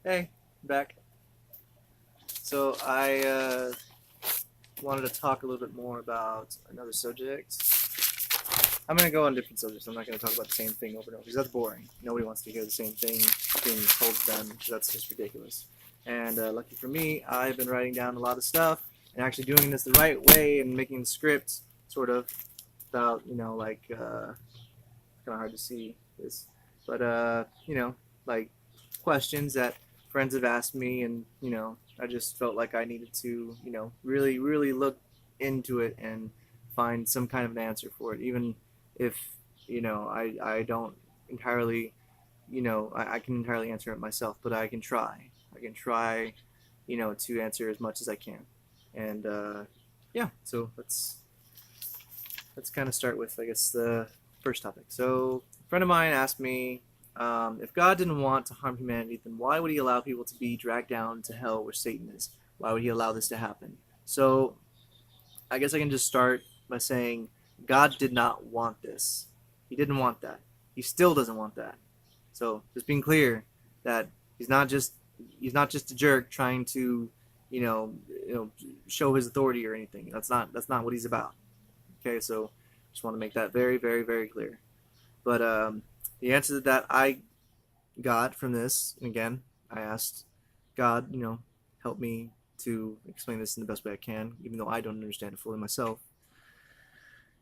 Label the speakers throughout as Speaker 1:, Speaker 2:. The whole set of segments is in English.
Speaker 1: Hey, back. So I wanted to talk a little bit more about another subject. I'm gonna go on different subjects. I'm not gonna talk about the same thing over and over because that's boring. Nobody wants to hear the same thing being told to them. That's just ridiculous. And lucky for me, I've been writing down a lot of stuff and actually doing this the right way and making the script sort of about like kind of hard to see this, but like questions that friends have asked me, and I just felt like I needed to really really look into it and find some kind of an answer for it, even if I don't entirely I can entirely answer it myself, but I can try to answer as much as I can. And yeah, so let's kind of start with, I guess, the first topic. So, a friend of mine asked me, if God didn't want to harm humanity, then why would He allow people to be dragged down to hell where Satan is? Why would He allow this to happen? So, I guess I can just start by saying God did not want this. He didn't want that. He still doesn't want that. So, just being clear that He's not just a jerk trying to, show His authority or anything. That's not what He's about. Okay, so just want to make that very, very, very clear. But the answer that I got from this, and again, I asked God, help me to explain this in the best way I can, even though I don't understand it fully myself.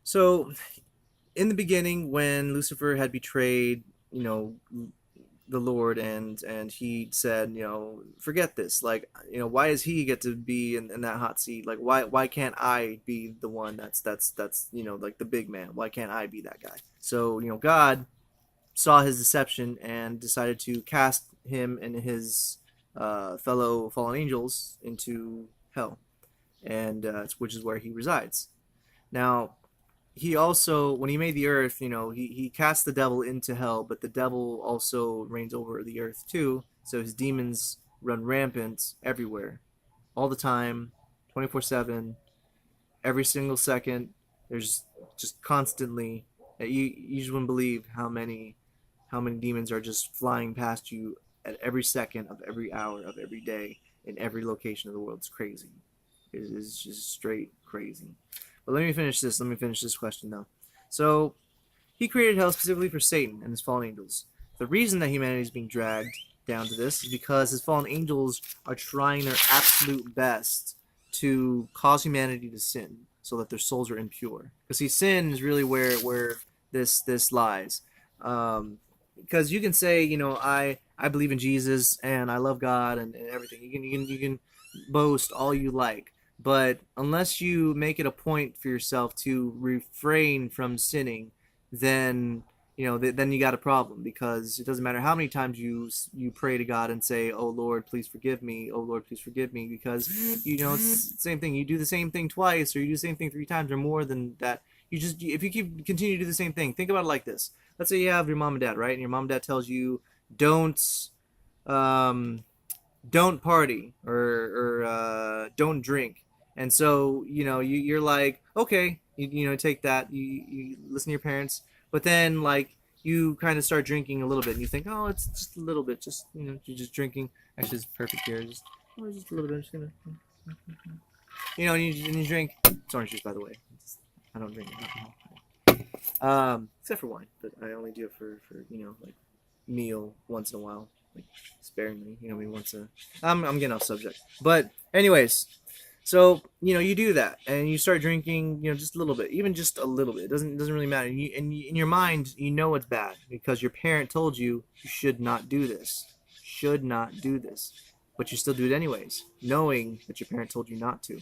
Speaker 1: So, in the beginning, when Lucifer had betrayed, the Lord, and he said, forget this. Like, why does he get to be in that hot seat? Like, why can't I be the one that's like the big man? Why can't I be that guy? So God saw his deception and decided to cast him and his fellow fallen angels into hell, and which is where he resides now. He also, when he made the earth, he cast the devil into hell, but the devil also reigns over the earth too. So his demons run rampant everywhere, all the time, 24/7, every single second. There's just constantly. You just wouldn't believe how many demons are just flying past you at every second of every hour of every day in every location of the world. It's crazy. It is just straight crazy. But let me finish this. Let me finish this question though. So he created hell specifically for Satan and his fallen angels. The reason that humanity is being dragged down to this is because his fallen angels are trying their absolute best to cause humanity to sin, so that their souls are impure. Because see, sin is really where this lies. Because you can say, I believe in Jesus and I love God, and everything. You can boast all you like, but unless you make it a point for yourself to refrain from sinning, then then you got a problem, because it doesn't matter how many times you pray to God and say, "Oh Lord, please forgive me. Oh Lord, please forgive me," because it's the same thing. You do the same thing twice, or you do the same thing three times, or more than that. If you continue to do the same thing, think about it like this. Let's say you have your mom and dad, right? And your mom and dad tells you, don't um, don't party, or don't drink. And so you're like, okay, take that, you listen to your parents, but then like you kind of start drinking a little bit, and you think, oh, it's just a little bit, just you're just drinking. Actually, it's perfect here, just a little bit. I'm just gonna and you drink. It's orange juice, by the way. I don't drink alcohol, except for wine, but I only do it for like meal once in a while, like sparingly. Maybe once a. I'm getting off subject, but anyways, so you do that and you start drinking, just a little bit, even just a little bit. It doesn't really matter. In your mind, it's bad because your parent told you should not do this, should not do this, but you still do it anyways, knowing that your parent told you not to.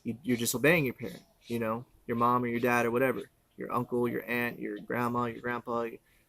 Speaker 1: You're disobeying your parent. Your mom or your dad or whatever, your uncle, your aunt, your grandma, your grandpa,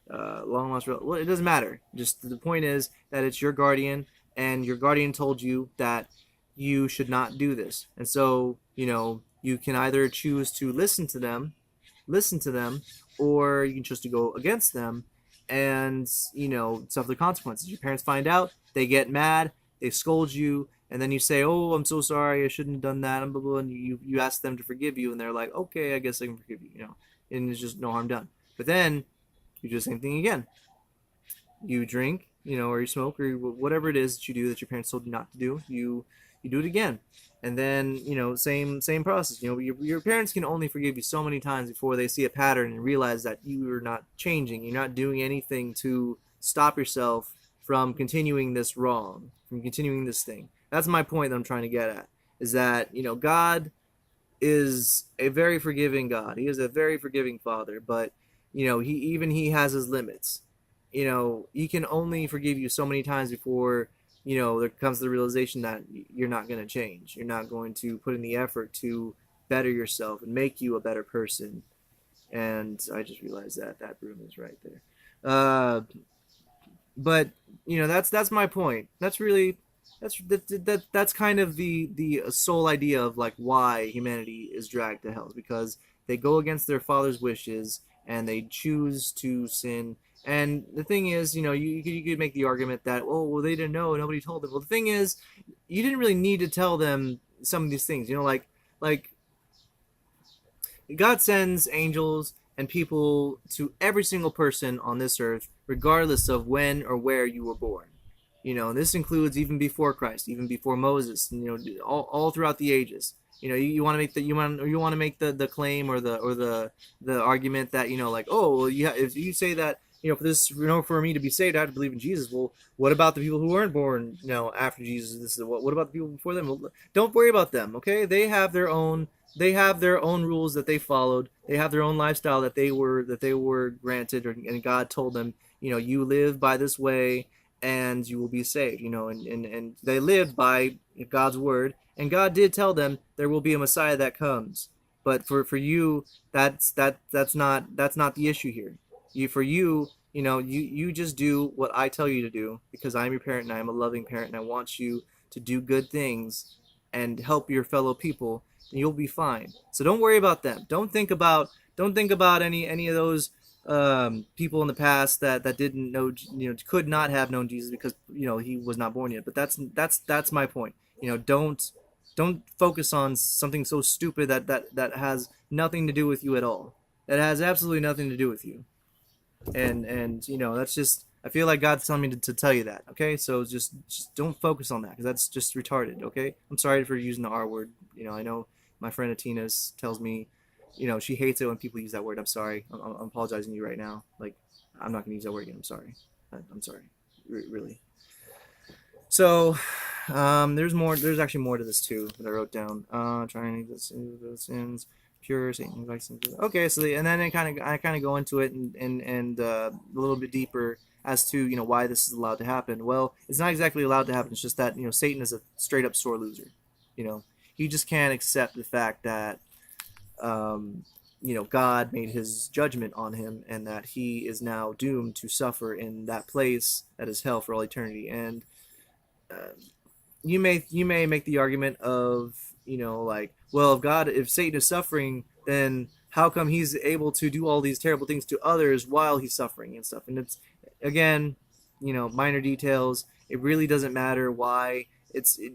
Speaker 1: long lost relative. Well, it doesn't matter. Just the point is that it's your guardian, and your guardian told you that you should not do this. And so, you can either choose to listen to them, or you can choose to go against them and, suffer the consequences. Your parents find out, they get mad, they scold you, and then you say, "Oh, I'm so sorry, I shouldn't have done that," and blah, blah, blah, and you ask them to forgive you, and they're like, "Okay, I guess I can forgive you," and it's just no harm done. But then you do the same thing again. You drink, or you smoke, or whatever it is that you do that your parents told you not to do, you do it again. And then, same process. Your parents can only forgive you so many times before they see a pattern and realize that you are not changing. You're not doing anything to stop yourself from continuing this wrong, from continuing this thing. That's my point that I'm trying to get at. Is that, God is a very forgiving God. He is a very forgiving Father, but he has his limits. He can only forgive you so many times before there comes the realization that you're not going to change. You're not going to put in the effort to better yourself and make you a better person. And I just realized that that broom is right there. But that's my point. That's kind of the sole idea of like why humanity is dragged to hell, is because they go against their father's wishes and they choose to sin. And the thing is, you could make the argument that, oh, well, they didn't know, nobody told them. Well, the thing is, you didn't really need to tell them some of these things. Like God sends angels and people to every single person on this earth, regardless of when or where you were born. And this includes even before Christ, even before Moses, all throughout the ages. You want to make the claim or the argument that like, oh, well, if you say that for this, for me to be saved, I have to believe in Jesus. Well, what about the people who weren't born after Jesus? This is what about the people before them? Well, don't worry about them. Okay, they have their own rules that they followed. They have their own lifestyle that they were granted, and God told them, you live by this way and you will be saved. And they lived by God's word, and God did tell them there will be a Messiah that comes. But for you, that's not the issue here. You just do what I tell you to do, because I'm your parent and I'm a loving parent and I want you to do good things and help your fellow people, and you'll be fine. So don't worry about them. Don't think about any of those people in the past that didn't know, could not have known Jesus because he was not born yet. But that's my point. Don't focus on something so stupid that has nothing to do with you at all. That has absolutely nothing to do with you. And that's just, I feel like God's telling me to tell you that. Okay, so just don't focus on that, because that's just retarded. Okay, I'm sorry for using the R word. I know my friend Atina tells me, she hates it when people use that word. I'm sorry. I'm apologizing to you right now. Like, I'm not gonna use that word again. I'm sorry. I'm sorry, really. So, there's more. There's actually more to this too that I wrote down. Trying to the sins, pure Satan invites them to. Okay, so and then I kind of go into it and a little bit deeper as to why this is allowed to happen. Well, it's not exactly allowed to happen. It's just that Satan is a straight up sore loser. He just can't accept the fact that God made his judgment on him, and that he is now doomed to suffer in that place that is hell for all eternity. And uh, you may make the argument of like, well, if Satan is suffering, then how come he's able to do all these terrible things to others while he's suffering and stuff? And it's, again, minor details. It really doesn't matter why.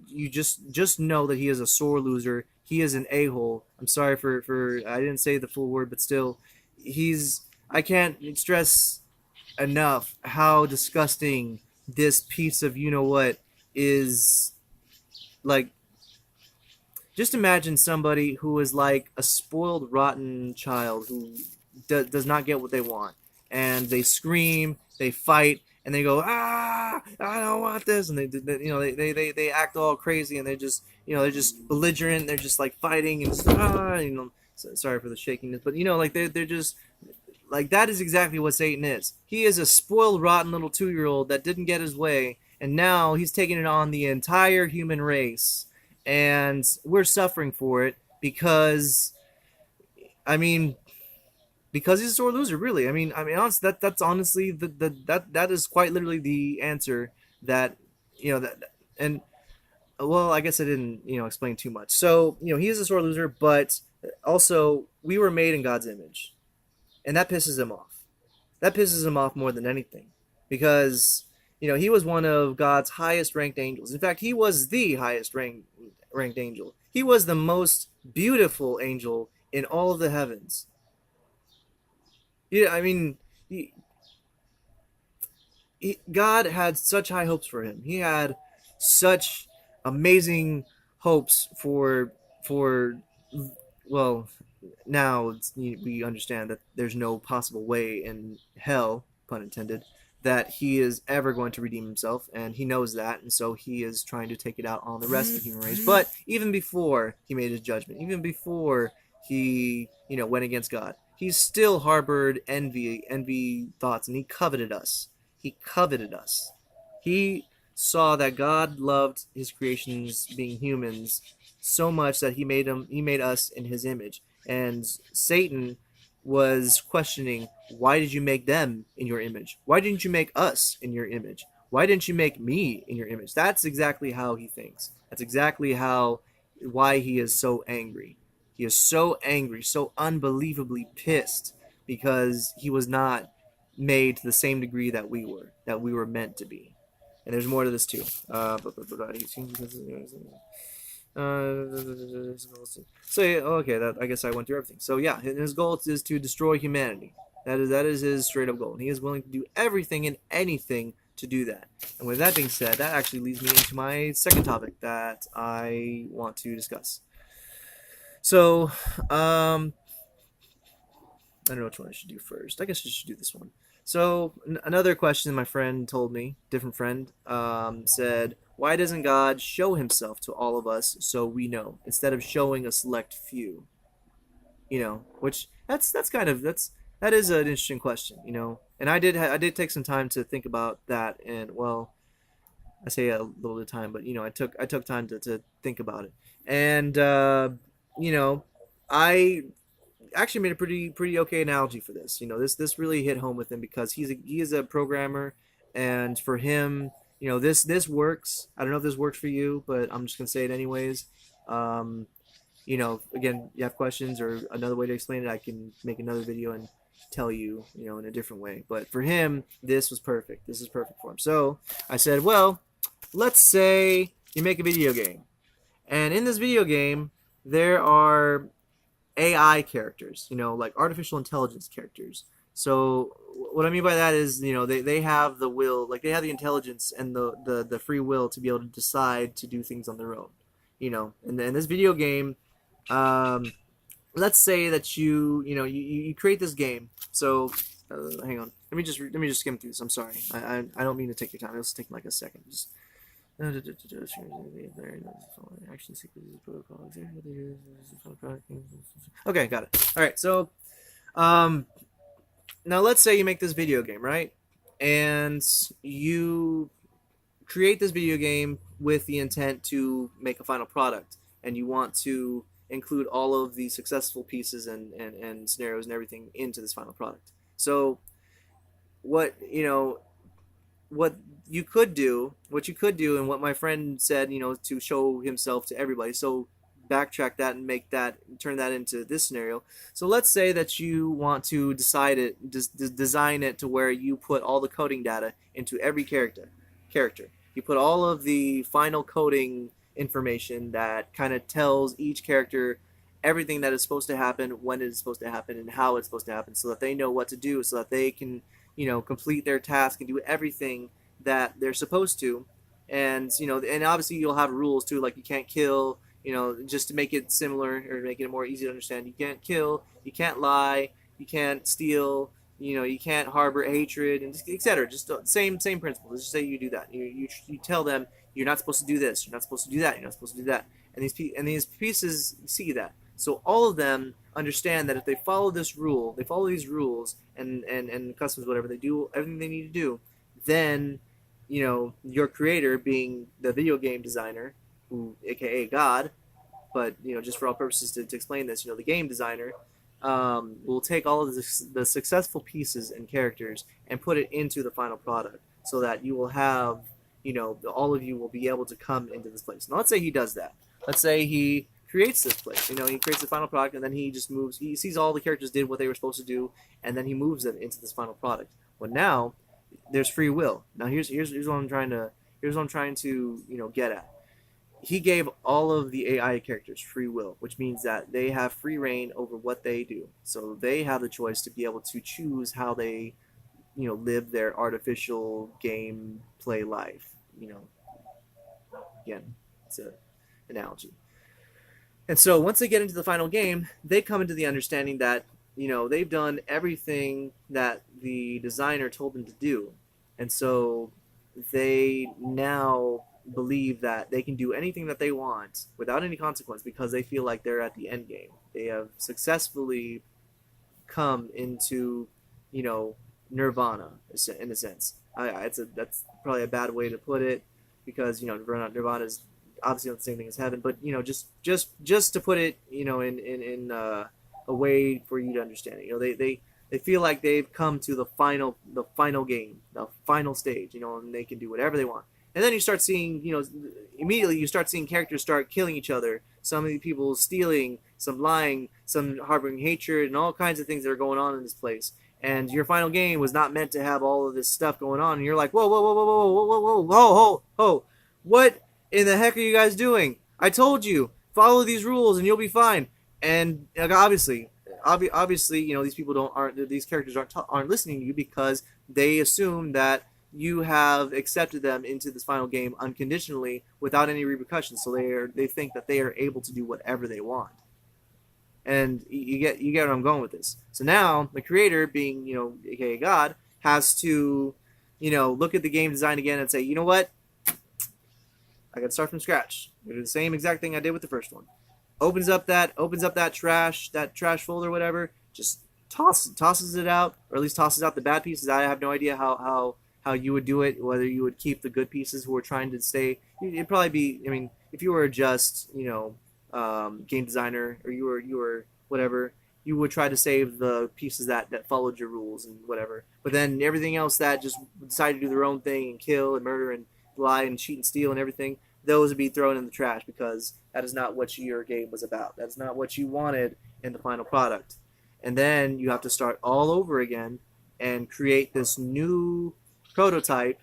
Speaker 1: You just know that he is a sore loser. He is an a-hole. I'm sorry for I didn't say the full word, but still, I can't stress enough how disgusting this piece of what is. Like, just imagine somebody who is like a spoiled, rotten child who does not get what they want, and they scream, they fight, and they go, ah, I don't want this, and they act all crazy, and they're just belligerent, they're just like fighting, and sorry for the shakiness, but like they're just like, that is exactly what Satan is. He is a spoiled, rotten little 2-year-old that didn't get his way, and now he's taking it on the entire human race, and we're suffering for it because, I mean, because he's a sore loser. Really, honest, that's honestly that is quite literally the answer. That that. And well, I guess I didn't explain too much. So he is a sore loser, but also we were made in God's image, and that pisses him off. That pisses him off more than anything, because he was one of God's highest ranked angels. In fact, he was the highest ranked angel. He was the most beautiful angel in all of the heavens. Yeah, I mean, God had such high hopes for him. He had such amazing hopes for well, now we understand that there's no possible way in hell, pun intended, that he is ever going to redeem himself, and he knows that, and so he is trying to take it out on the rest of the human race. But even before he made his judgment, even before he went against God, he still harbored envy thoughts, and he coveted us. He coveted us. He saw that God loved his creations, being humans, so much that he made us in his image. And Satan was questioning, why did you make them in your image? Why didn't you make us in your image? Why didn't you make me in your image? That's exactly how he thinks. That's exactly why he is so angry. He is so angry, so unbelievably pissed because he was not made to the same degree that we were meant to be. And there's more to this too. So yeah, okay, that I guess I went through everything. So yeah, his goal is to destroy humanity. That is his straight up goal. And he is willing to do everything and anything to do that. And with that being said, that actually leads me into my second topic that I want to discuss. So, I don't know which one I should do first. I guess I should do this one. So another question my friend told me, different friend, said, "Why doesn't God show Himself to all of us so we know instead of showing a select few?" Which that is an interesting question. And I did take some time to think about that, and well, I say a little bit of time, but I took time to think about it, and you know, I actually made a pretty okay analogy for this. This really hit home with him because he is a programmer, and for him, this works. I don't know if this works for you, but I'm just gonna say it anyways. Um, Again, you have questions or another way to explain it, I can make another video and tell you, in a different way. But for him, this was perfect. This is perfect for him. So I said, well, let's say you make a video game, and in this video game, there are AI characters, like artificial intelligence characters. So what I mean by that is, they have the will, like they have the intelligence and the free will to be able to decide to do things on their own. In this video game, um, let's say that you create this game. So hang on, let me just skim through this. I'm sorry, I don't mean to take your time. It'll just take like a second. Just okay, got it. All right, so um, now let's say you make this video game, right? And you create this video game with the intent to make a final product, and you want to include all of the successful pieces and scenarios and everything into this final product. So what what what you could do, and what my friend said, to show himself to everybody. So backtrack that and turn that into this scenario. So let's say that you want to design it to where you put all the coding data into every character. You put all of the final coding information that kind of tells each character everything that is supposed to happen, when it is supposed to happen, and how it's supposed to happen, so that they know what to do, so that they can complete their task and do everything that they're supposed to. And and obviously you'll have rules too, like you can't kill, just to make it similar or make it more easy to understand. You can't kill, you can't lie, you can't steal, you can't harbor hatred, and etc. Just same principle. Just say you do that. You tell them you're not supposed to do this, you're not supposed to do that, you're not supposed to do that, and these pieces see that. So all of them understand that if they follow this rule, they follow these rules and customs, whatever, they do everything they need to do, then your creator, being the video game designer, who aka God, but just for all purposes to explain this, the game designer will take all of the successful pieces and characters and put it into the final product, so that you will have all of you will be able to come into this place. Now let's say he does that. Let's say he creates this place. He creates the final product, and then he just moves. He sees all the characters did what they were supposed to do, and then he moves them into this final product. Well, now there's free will. Now here's what I'm trying to get at. He gave all of the AI characters free will, which means that they have free reign over what they do. So they have the choice to be able to choose how they live their artificial game play life. Again, it's an analogy. And so once they get into the final game, they come into the understanding that they've done everything that the designer told them to do, and so they now believe that they can do anything that they want without any consequence because they feel like they're at the end game. They have successfully come into, you know, nirvana in a sense. That's probably a bad way to put it because nirvana is obviously not the same thing as heaven, but just to put it in a way for you to understand it. They feel like they've come to the final game, the final stage, and they can do whatever they want. And then you start seeing, immediately you start seeing characters start killing each other. Some of the people stealing, some lying, some harboring hatred, and all kinds of things that are going on in this place. And your final game was not meant to have all of this stuff going on. And you're like, whoa, whoa, whoa, whoa, whoa, whoa, whoa, whoa, whoa, whoa, whoa. What in the heck are you guys doing? I told you, follow these rules and you'll be fine. And obviously, these people these characters aren't listening to you because they assume that you have accepted them into this final game unconditionally without any repercussions. So they think that they are able to do whatever they want. And you get where I'm going with this. So now the creator, being aka God, has to look at the game design again and say, you know what, I got to start from scratch. I'm gonna do the same exact thing I did with the first one. Opens up that trash folder, whatever. Just tosses it out, or at least tosses out the bad pieces. I have no idea how you would do it. Whether you would keep the good pieces who are trying to stay. It'd probably be. I mean, if you were just game designer, or you were whatever, you would try to save the pieces that followed your rules and whatever. But then everything else that just decided to do their own thing and kill and murder and lie and cheat and steal and everything, those would be thrown in the trash because that is not what your game was about. That's not what you wanted in the final product. And then you have to start all over again and create this new prototype,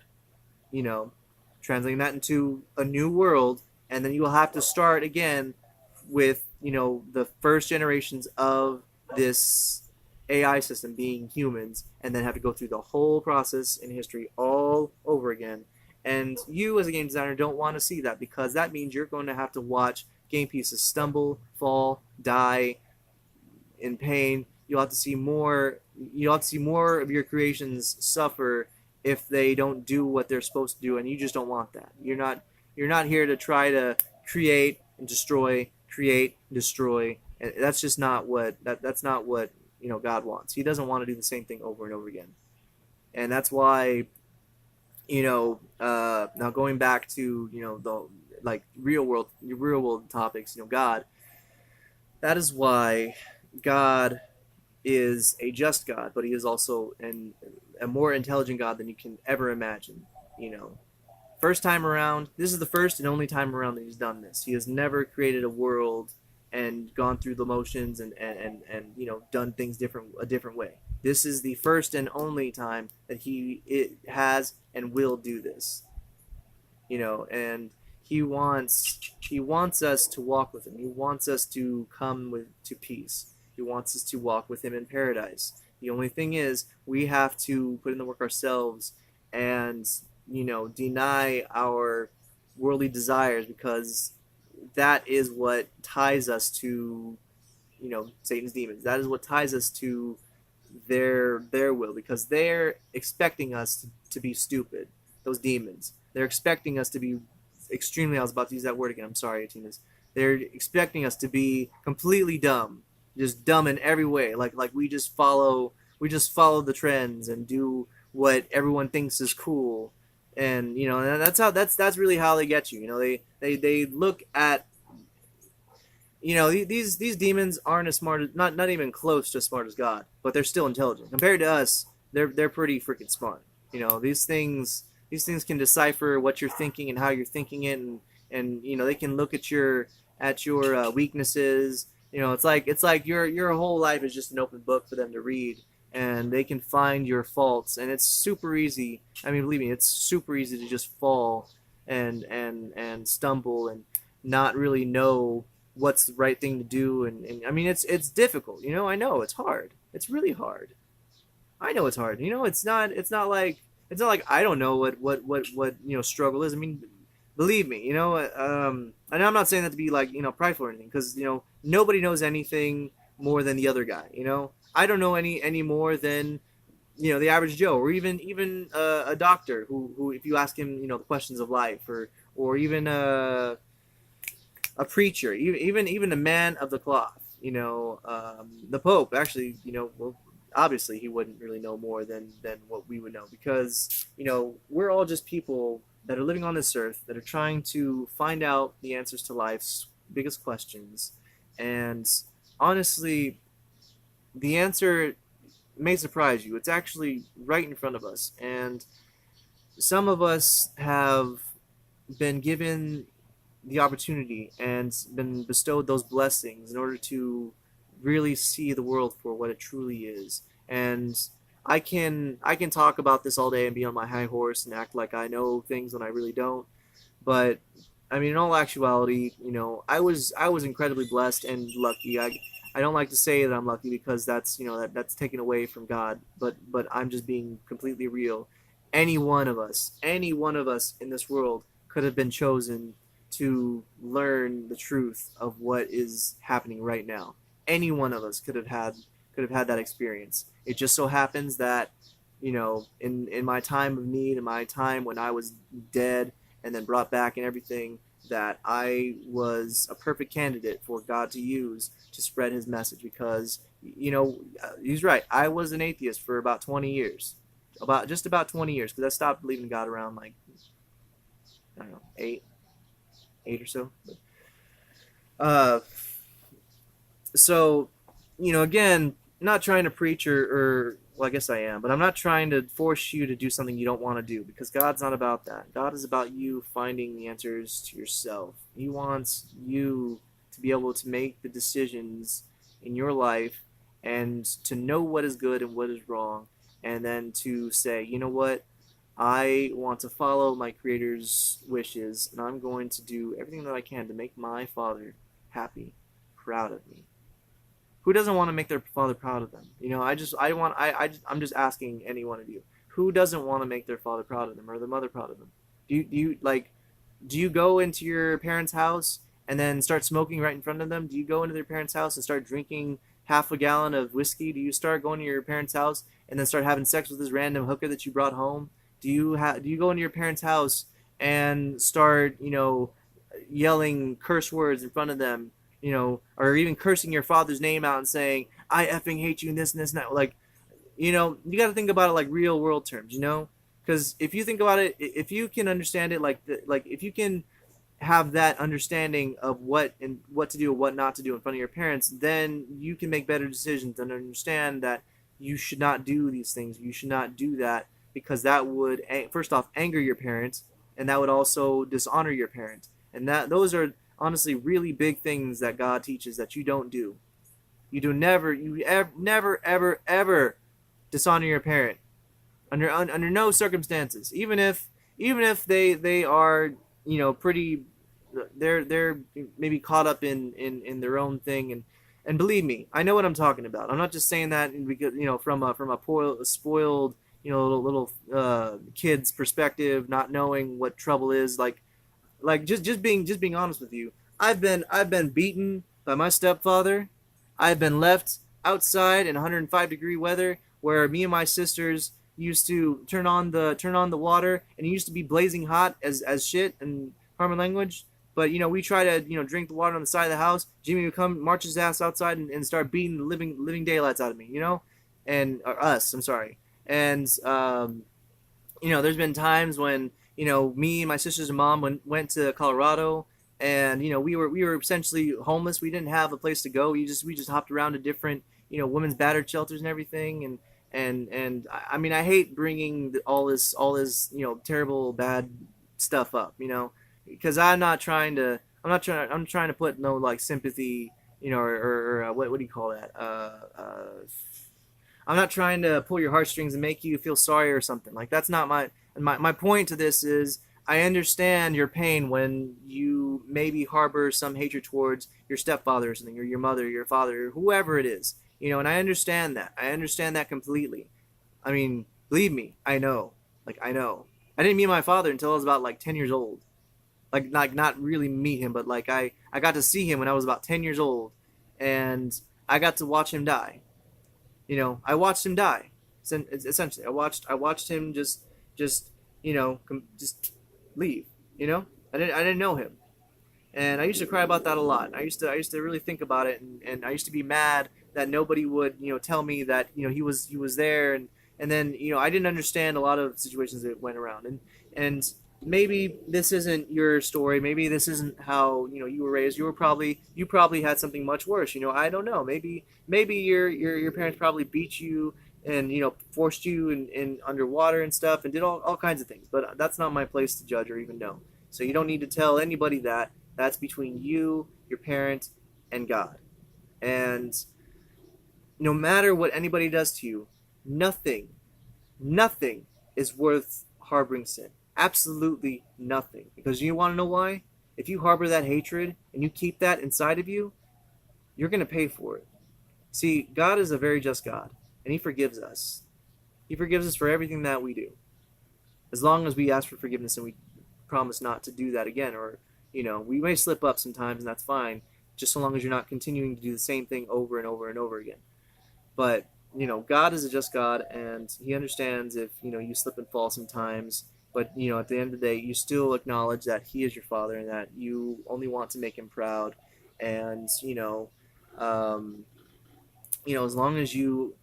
Speaker 1: translating that into a new world, and then you will have to start again with the first generations of this AI system being humans, and then have to go through the whole process in history all over again. And you, as a game designer, don't want to see that because that means you're going to have to watch game pieces stumble, fall, die in pain. You'll have to see more. You'll have to see more of your creations suffer if they don't do what they're supposed to do, and you just don't want that. You're not here to try to create and destroy, create, destroy. And that's just not what that's not what God wants. He doesn't want to do the same thing over and over again, and that's why. Now going back to the real world topics, God. That is why God is a just God, but He is also a more intelligent God than you can ever imagine. First time around, this is the first and only time around that He's done this. He has never created a world and gone through the motions and done things a different way. This is the first and only time that He has and will do this. And He wants us to walk with Him. He wants us to come to peace. He wants us to walk with Him in paradise. The only thing is, we have to put in the work ourselves and deny our worldly desires, because that is what ties us to Satan's demons. That is what ties us to their will, because they're expecting us to be stupid. Those demons, they're expecting us to be extremely, I was about to use that word again, I'm sorry, Atinas. They're expecting us to be completely dumb, just dumb in every way, like we just follow the trends and do what everyone thinks is cool. And that's really how they get you. They look at these demons aren't as smart as, not even close to as smart as God, but they're still intelligent compared to us. They're pretty freaking smart. These things can decipher what you're thinking and how you're thinking it, and they can look at your weaknesses. It's like your whole life is just an open book for them to read, and they can find your faults, and it's super easy. I mean, believe me, it's super easy to just fall and stumble and not really know what's the right thing to do, and I mean, it's difficult. I know it's hard. It's really hard. I know it's hard. It's not like I don't know what struggle is. I mean, believe me, and I'm not saying that to be like prideful or anything, because nobody knows anything more than the other guy. I don't know any more than the average Joe, or even a doctor who if you ask him the questions of life, or even a preacher, even a man of the cloth. The Pope actually, well, obviously he wouldn't really know more than what we would know, because we're all just people that are living on this earth that are trying to find out the answers to life's biggest questions, and honestly, the answer may surprise you. It's actually right in front of us, and some of us have been given the opportunity and been bestowed those blessings in order to really see the world for what it truly is. And I can talk about this all day and be on my high horse and act like I know things when I really don't. But I mean, in all actuality, I was incredibly blessed and lucky. I don't like to say that I'm lucky, because that's that's taken away from God. But I'm just being completely real. Any one of us in this world could have been chosen to learn the truth of what is happening right now. Any one of us could have had that experience. It just so happens that in my time of need, in my time when I was dead and then brought back and everything, that I was a perfect candidate for God to use to spread His message, because he's right. I was an atheist for about 20 years, about 20 years, because I stopped believing in God around like I don't know, eight or so. Uh, so, again, not trying to preach, or well, I guess I am, but I'm not trying to force you to do something you don't want to do, because God's not about that. God is about you finding the answers to yourself. He wants you to be able to make the decisions in your life, and to know what is good and what is wrong, and then to say, you know what, I want to follow my Creator's wishes, and I'm going to do everything that I can to make my Father happy, proud of me. Who doesn't want to make their father proud of them? I'm just asking any one of you. Who doesn't want to make their father proud of them, or their mother proud of them? Do you go into your parents' house and then start smoking right in front of them? Do you go into their parents' house and start drinking half a gallon of whiskey? Do you start going to your parents' house and then start having sex with this random hooker that you brought home? Do you go into your parents' house and start yelling curse words in front of them, or even cursing your father's name out and saying, "I effing hate you," and this and this and that? Like, you got to think about it like real world terms, because if you think about it, if you can understand it like if you can have that understanding of what to do and what not to do in front of your parents, then you can make better decisions and understand that you should not do these things. You should not do that, because that would first off anger your parents, and that would also dishonor your parents. And those are honestly really big things that God teaches that you don't do. Never ever dishonor your parent under no circumstances, even if they are pretty, they're maybe caught up in their own thing, and believe me, I know what I'm talking about. I'm not just saying that because from a spoiled little kid's perspective, not knowing what trouble is. Like just being honest with you, I've been beaten by my stepfather. I've been left outside in 105-degree weather, where me and my sisters used to turn on the water, and it used to be blazing hot as shit and pardon my language. But we try to drink the water on the side of the house. Jimmy would come, march his ass outside, and start beating the living daylights out of me. And or us. I'm sorry. And there's been times when me and my sisters and mom went to Colorado, and we were essentially homeless. We didn't have a place to go. We just hopped around to different women's battered shelters and everything. And I mean, I hate bringing all this terrible bad stuff up, because I'm trying to put no like sympathy, or what do you call that? I'm not trying to pull your heartstrings and make you feel sorry or something. Like, that's not my point to this. Is I understand your pain when you maybe harbor some hatred towards your stepfather or something, or your mother, your father, or whoever it is. And I understand that. I understand that completely. I mean, believe me, I know. Like, I know. I didn't meet my father until I was about like 10 years old. Like not really meet him, but like I got to see him when I was about 10 years old, and I got to watch him die. I watched him die. Essentially, I watched him just just leave. I didn't know him, and I used to cry about that a lot. I used to really think about it, and I used to be mad that nobody would tell me that he was there, and then I didn't understand a lot of situations that went around, and maybe this isn't your story. Maybe this isn't how you were raised. You probably had something much worse. I don't know. Maybe your parents probably beat you and forced you in underwater and stuff and did all kinds of things. But that's not my place to judge or even know. So you don't need to tell anybody that. That's between you, your parent, and God. And no matter what anybody does to you, nothing, nothing is worth harboring sin. Absolutely nothing. Because you want to know why? If you harbor that hatred and you keep that inside of you, you're going to pay for it. See, God is a very just God, and He forgives us. He forgives us for everything that we do, as long as we ask for forgiveness and we promise not to do that again. Or we may slip up sometimes, and that's fine, just so long as you're not continuing to do the same thing over and over and over again. But God is a just God, and He understands if you slip and fall sometimes. But at the end of the day, you still acknowledge that He is your Father and that you only want to make Him proud. And um, as long as you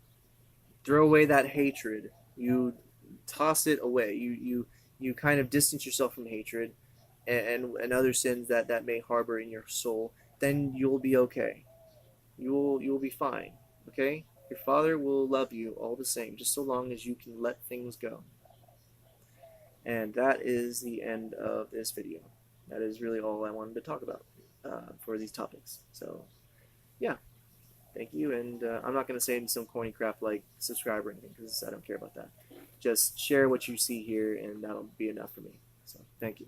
Speaker 1: throw away that hatred, you toss it away. You kind of distance yourself from hatred and other sins that may harbor in your soul. Then you'll be okay. You'll be fine. Okay. Your Father will love you all the same, just so long as you can let things go. And that is the end of this video. That is really all I wanted to talk about for these topics. So, yeah, thank you. And I'm not going to say some corny crap like subscribe or anything, because I don't care about that. Just share what you see here, and that'll be enough for me. So, thank you.